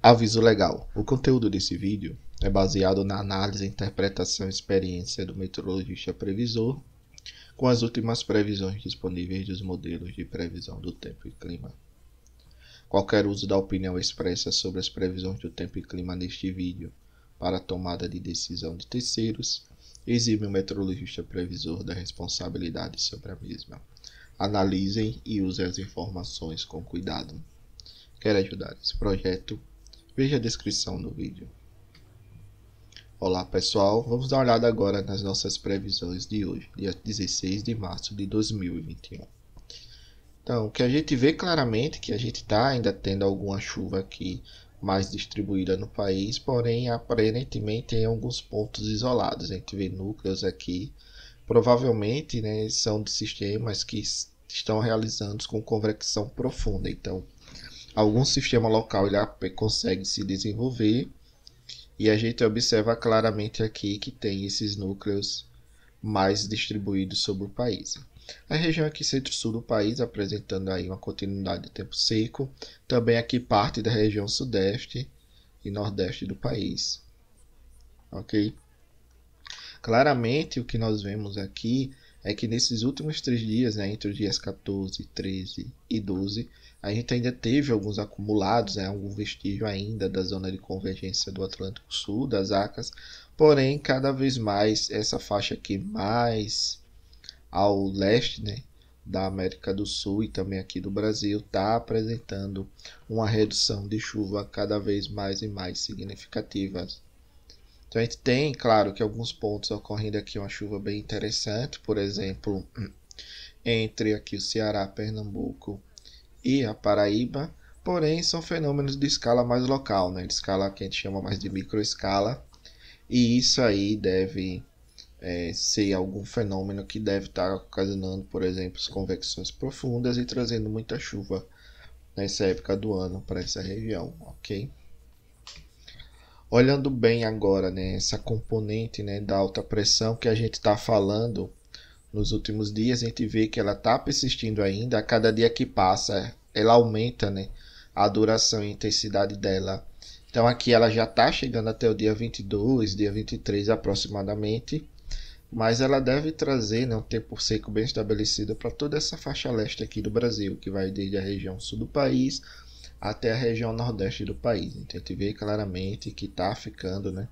Aviso legal: o conteúdo desse vídeo é baseado na análise, interpretação e experiência do meteorologista previsor com as últimas previsões disponíveis dos modelos de previsão do tempo e clima. Qualquer uso da opinião expressa sobre as previsões do tempo e clima neste vídeo para a tomada de decisão de terceiros exime o meteorologista previsor da responsabilidade sobre a mesma. Analisem e usem as informações com cuidado. Quer ajudar esse projeto? Veja a descrição do vídeo. Olá pessoal, vamos dar uma olhada agora nas nossas previsões de hoje, dia 16 de março de 2021. Então, o que a gente vê claramente é que a gente está ainda tendo alguma chuva aqui mais distribuída no país, porém aparentemente em alguns pontos isolados. A gente vê núcleos aqui, provavelmente são de sistemas que estão realizando com convecção profunda. Então, algum sistema local ele consegue se desenvolver e a gente observa claramente aqui que tem esses núcleos mais distribuídos sobre o país. A região aqui centro-sul do país apresentando aí uma continuidade de tempo seco, também aqui parte da região sudeste e nordeste do país, ok? Claramente o que nós vemos aqui é que nesses últimos 3 dias, entre os dias 14, 13 e 12, a gente ainda teve alguns acumulados, algum vestígio ainda da zona de convergência do Atlântico Sul, das ACAS, porém cada vez mais essa faixa aqui mais ao leste da América do Sul e também aqui do Brasil está apresentando uma redução de chuva cada vez mais e mais significativa. Então a gente tem, claro, que alguns pontos ocorrendo aqui uma chuva bem interessante, por exemplo, entre aqui o Ceará, Pernambuco e a Paraíba, porém são fenômenos de escala mais local, de escala que a gente chama mais de microescala, e isso aí deve ser algum fenômeno que deve estar ocasionando, por exemplo, as convecções profundas e trazendo muita chuva nessa época do ano para essa região, ok? Olhando bem agora, essa componente da alta pressão que a gente está falando nos últimos dias, a gente vê que ela está persistindo ainda. A cada dia que passa, ela aumenta a duração e a intensidade dela. Então aqui ela já está chegando até o dia 22, dia 23 aproximadamente, mas ela deve trazer um tempo seco bem estabelecido para toda essa faixa leste aqui do Brasil, que vai desde a região sul do país até a região nordeste do país. Então a gente vê claramente que está ficando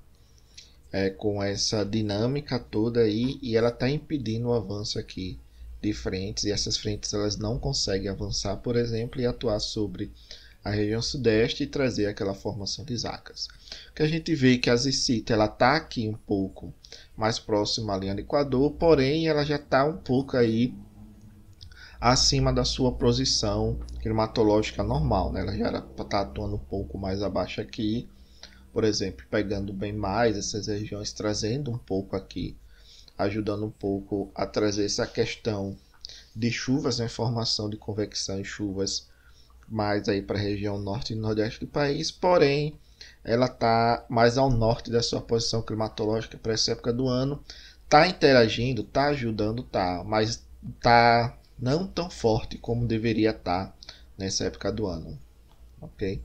com essa dinâmica toda aí, e ela está impedindo o avanço aqui de frentes, e essas frentes elas não conseguem avançar, por exemplo, e atuar sobre a região sudeste e trazer aquela formação de zacas. O que a gente vê que a zecita ela está aqui um pouco mais próxima à linha do Equador, porém ela já está um pouco aí acima da sua posição climatológica normal, Ela já está atuando um pouco mais abaixo aqui, por exemplo, pegando bem mais essas regiões, trazendo um pouco aqui, ajudando um pouco a trazer essa questão de chuvas, formação de convecção e chuvas mais aí para a região norte e nordeste do país, porém ela está mais ao norte da sua posição climatológica para essa época do ano, está interagindo, está ajudando, mas está não tão forte como deveria estar nessa época do ano, ok?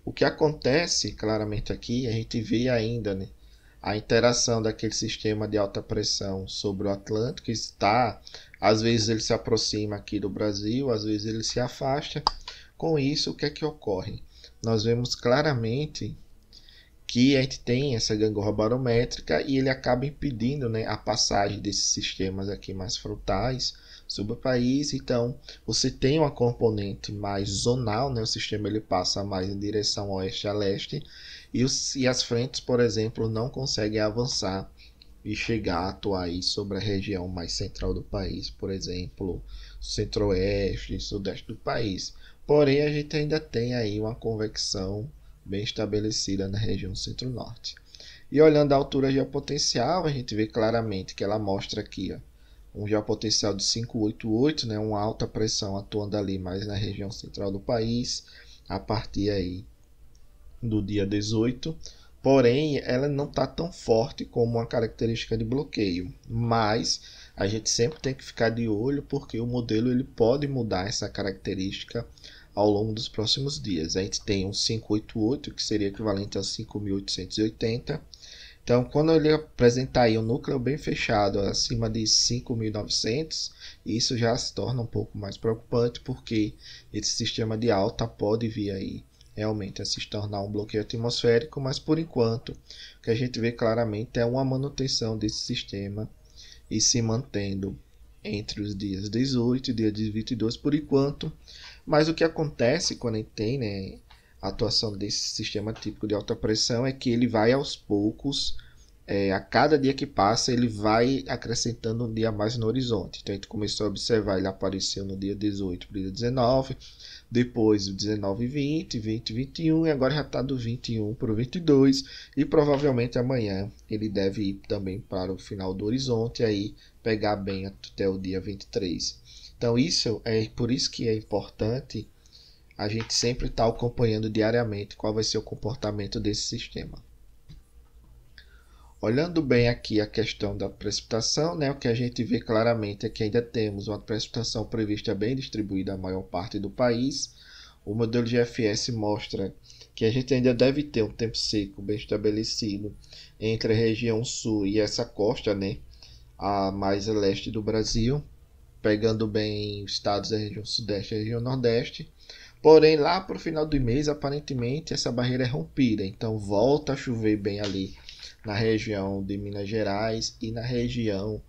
O que acontece claramente aqui, a gente vê ainda a interação daquele sistema de alta pressão sobre o Atlântico, que está, às vezes ele se aproxima aqui do Brasil, às vezes ele se afasta. Com isso, o que é que ocorre? Nós vemos claramente que a gente tem essa gangorra barométrica e ele acaba impedindo a passagem desses sistemas aqui mais frontais sobre o país. Então você tem uma componente mais zonal, o sistema ele passa mais em direção oeste a leste, e as frentes, por exemplo, não conseguem avançar e chegar a atuar aí sobre a região mais central do país, por exemplo, centro-oeste e sudeste do país. Porém, a gente ainda tem aí uma convecção bem estabelecida na região centro-norte. E olhando a altura geopotencial, a gente vê claramente que ela mostra aqui um geopotencial de 588, uma alta pressão atuando ali mais na região central do país, a partir aí do dia 18, porém ela não está tão forte como uma característica de bloqueio, mas a gente sempre tem que ficar de olho porque o modelo ele pode mudar essa característica ao longo dos próximos dias. A gente tem um 588, que seria equivalente a 5.880. Então, quando ele apresentar aí um núcleo bem fechado acima de 5.900, isso já se torna um pouco mais preocupante, porque esse sistema de alta pode vir aí realmente a se tornar um bloqueio atmosférico, mas por enquanto o que a gente vê claramente é uma manutenção desse sistema e se mantendo entre os dias 18 e dia 22 por enquanto. Mas o que acontece quando a gente tem, né, a atuação desse sistema típico de alta pressão é que ele vai aos poucos, a cada dia que passa, ele vai acrescentando um dia a mais no horizonte. Então a gente começou a observar, ele apareceu no dia 18 para o dia 19, depois o 19 e 20, 20 e 21, e agora já está do 21 para o 22, e provavelmente amanhã ele deve ir também para o final do horizonte, aí pegar bem até o dia 23. Então isso é por isso que é importante a gente sempre estar acompanhando diariamente qual vai ser o comportamento desse sistema. Olhando bem aqui a questão da precipitação, né, o que a gente vê claramente é que ainda temos uma precipitação prevista bem distribuída na maior parte do país. O modelo GFS mostra que a gente ainda deve ter um tempo seco bem estabelecido entre a região sul e essa costa, né, a mais a leste do Brasil, pegando bem os estados da região sudeste e região nordeste. Porém, lá para o final do mês, aparentemente, essa barreira é rompida. Então, volta a chover bem ali na região de Minas Gerais e na região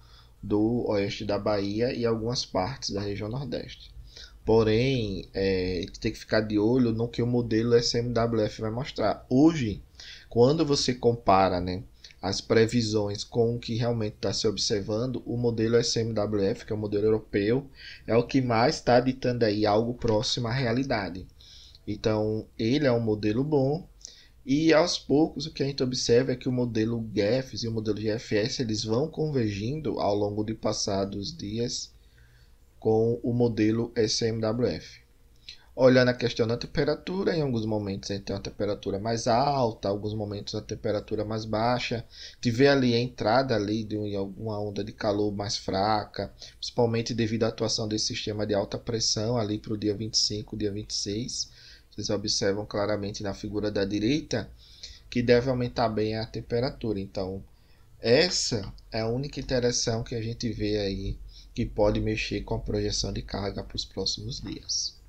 do oeste da Bahia e algumas partes da região nordeste. Porém, a gente tem que ficar de olho no que o modelo SMWF vai mostrar. Hoje, quando você compara, né, as previsões com o que realmente está se observando, o modelo SMWF, que é o modelo europeu, é o que mais está ditando aí algo próximo à realidade. Então, ele é um modelo bom, e aos poucos o que a gente observa é que o modelo GEFS e o modelo GFS eles vão convergindo ao longo de passados dias com o modelo SMWF. Olhando a questão da temperatura, em alguns momentos a gente tem uma temperatura mais alta, alguns momentos a temperatura mais baixa. Tiver ali a entrada ali de uma onda de calor mais fraca, principalmente devido à atuação desse sistema de alta pressão ali para o dia 25, dia 26. Vocês observam claramente na figura da direita que deve aumentar bem a temperatura. Então, essa é a única interação que a gente vê aí que pode mexer com a projeção de carga para os próximos dias.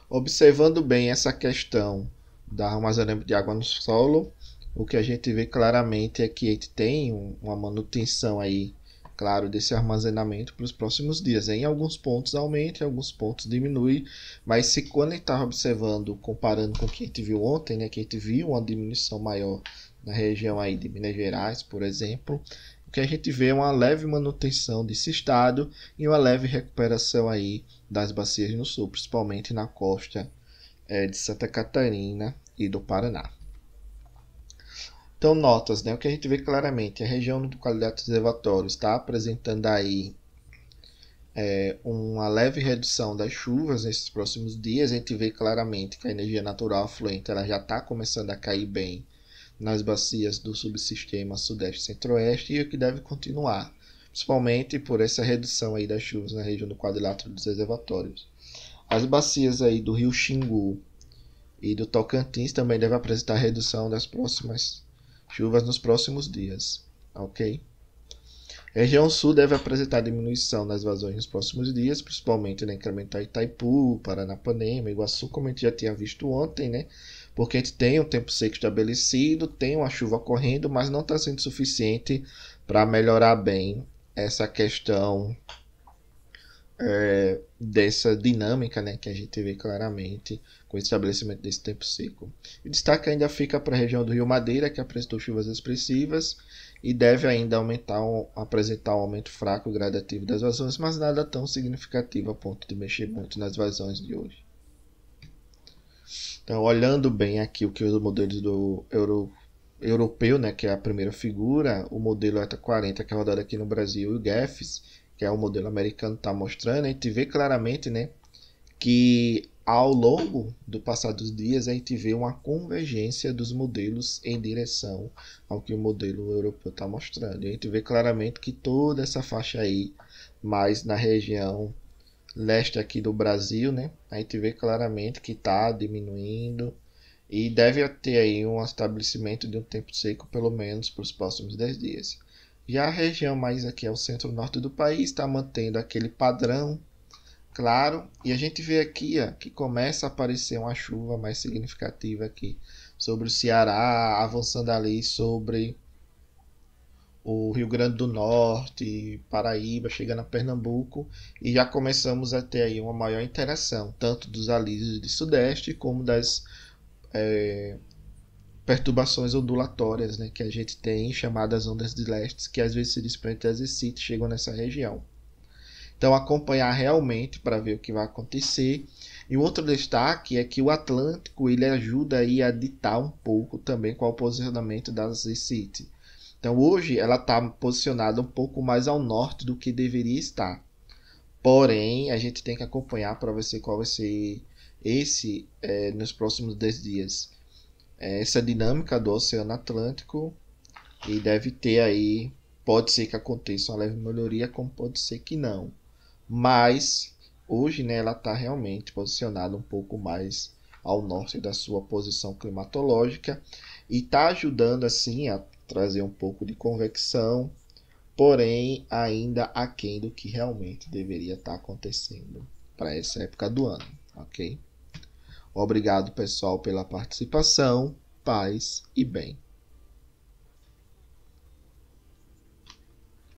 Observando bem essa questão do armazenamento de água no solo, o que a gente vê claramente é que a gente tem uma manutenção aí, claro, desse armazenamento para os próximos dias. Em alguns pontos aumenta, em alguns pontos diminui, mas se quando a gente está observando, comparando com o que a gente viu ontem, né, que a gente viu uma diminuição maior na região aí de Minas Gerais, por exemplo, o que a gente vê é uma leve manutenção desse estado e uma leve recuperação aí das bacias no sul, principalmente na costa de Santa Catarina e do Paraná. Então, notas, né? O que a gente vê claramente, a região de qualidade dos reservatórios está apresentando aí uma leve redução das chuvas nesses próximos dias. A gente vê claramente que a energia natural afluente ela já está começando a cair bem nas bacias do subsistema Sudeste e Centro-Oeste e o que deve continuar, principalmente por essa redução aí das chuvas na região do quadrilátero dos reservatórios. As bacias aí do Rio Xingu e do Tocantins também devem apresentar redução das próximas chuvas nos próximos dias, ok? A região sul deve apresentar diminuição das vazões nos próximos dias, principalmente na incremental Itaipu, Paranapanema, Iguaçu, como a gente já tinha visto ontem, né? Porque a gente tem um tempo seco estabelecido, tem uma chuva ocorrendo, mas não está sendo suficiente para melhorar bem essa questão dessa dinâmica, né, que a gente vê claramente com o estabelecimento desse tempo seco. E destaque ainda fica para a região do Rio Madeira, que apresentou chuvas expressivas e deve ainda apresentar um aumento fraco gradativo das vazões, mas nada tão significativo a ponto de mexer muito nas vazões de hoje. Então, olhando bem aqui o que os modelos do europeu, né, que é a primeira figura, o modelo ETA 40, que é rodado aqui no Brasil, e o GEFS, que é o modelo americano, está mostrando, a gente vê claramente, né, que ao longo do passar dos dias, a gente vê uma convergência dos modelos em direção ao que o modelo europeu está mostrando. E a gente vê claramente que toda essa faixa aí, mais na região leste aqui do Brasil, né, a gente vê claramente que está diminuindo e deve ter aí um estabelecimento de um tempo seco, pelo menos para os próximos 10 dias. Já a região mais aqui ao centro-norte do país está mantendo aquele padrão claro, e a gente vê aqui ó, que começa a aparecer uma chuva mais significativa aqui sobre o Ceará, avançando ali sobre o Rio Grande do Norte, Paraíba, chegando a Pernambuco, e já começamos a ter aí uma maior interação, tanto dos alísios de sudeste como das perturbações ondulatórias, né, que a gente tem, chamadas ondas de leste, que às vezes se desprendem das e chegam nessa região. Então, acompanhar realmente para ver o que vai acontecer. E um outro destaque é que o Atlântico ele ajuda aí a ditar um pouco também qual o posicionamento das Z-City. Então, hoje ela está posicionada um pouco mais ao norte do que deveria estar. Porém, a gente tem que acompanhar para ver qual vai ser nos próximos 10 dias. Essa dinâmica do Oceano Atlântico e deve ter aí, pode ser que aconteça uma leve melhoria, como pode ser que não. Mas hoje, né, ela está realmente posicionada um pouco mais ao norte da sua posição climatológica e está ajudando assim a trazer um pouco de convecção, porém ainda aquém do que realmente deveria estar acontecendo para essa época do ano, ok? Obrigado pessoal pela participação, paz e bem.